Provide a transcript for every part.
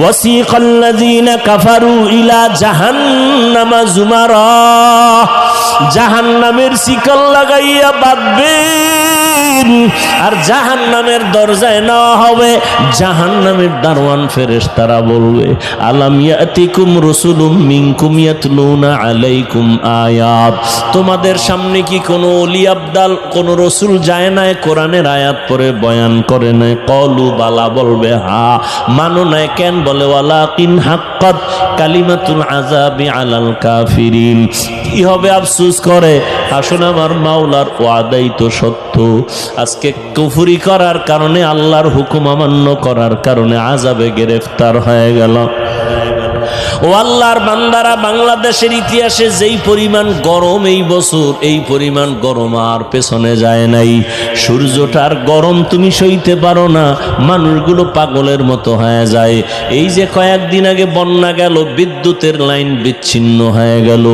ওয়াসিকাল্লাযীনা কাফারু ইলা জাহান্নামা যুমারা, জাহান্নামের শিকল লাগাইয়া বাঁধবেন আর জাহান্নামের দরজায় নেওয়া হবে। জাহান্নামের দারওয়ান ফেরেশতারা বলবে, আলাম ইয়াতিকুম রাসূলুম মিনকুম ইয়াতলুনা আলাইকুম আয়াত, তোমাদের সামনে কি কোনো ওলি আবদাল কোনো রসুল যায় নাই কোরআনের আয়াত পড়ে বয়ান করে নাই? কলু বালা, বলবে হ্যাঁ। মানো নাই কেন? বলে ওয়ালাকিন হাক্কাত কালিমাতুল আযাবি আলাল কাফিরিন। কি হবে আফসোস করে, আসলে আমার মাওলার ওয়াদাই তো সত্য। আজকে কুফরি করার কারণে, আল্লাহর হুকুম অমান্য করার কারণে আযাবে গ্রেফতার হয়ে গেল। ও আল্লাহর বান্দারা, বাংলাদেশের ইতিহাসে যেই পরিমাণ গরম এই বছর, এই পরিমাণ গরম আর পেছনে যায় নাই। সূর্যটার গরম তুমি সইতে পারো না, মানুষগুলো পাগলের মতো হয়ে যায়। এই যে কয়েকদিন আগে বন্যা গেল, বিদ্যুতের লাইন বিচ্ছিন্ন হয়ে গেল,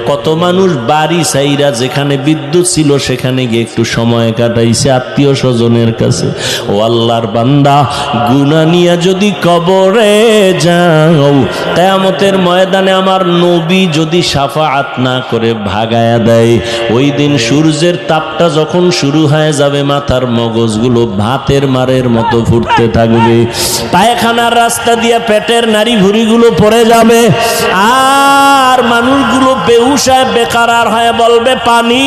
কত মানুষ বাড়ি ছাইরা যেখানে বিদ্যুৎ ছিল সেখানে গিয়ে একটু সময় কাটাইছে আত্মীয় স্বজনের কাছে। ও আল্লাহর বান্দা, গুনাহ নিয়ে যদি কবরে যাও, কিয়ামতের ময়দানে আমার নবী যদি শাফাআত না করে ভাগায়া দেয়, ওই দিন সূর্যের তাপটা যখন শুরু হয়ে যাবে, মাথার মগজগুলো ভাতের মারের মতো ফুটতে থাকবে, পায়খানার রাস্তা দিয়ে পেটের নাড়ি ভুঁড়িগুলো পড়ে যাবে, আর মানুষগুলো বেহুশ হয়ে বেকার হয়ে বলবে পানি।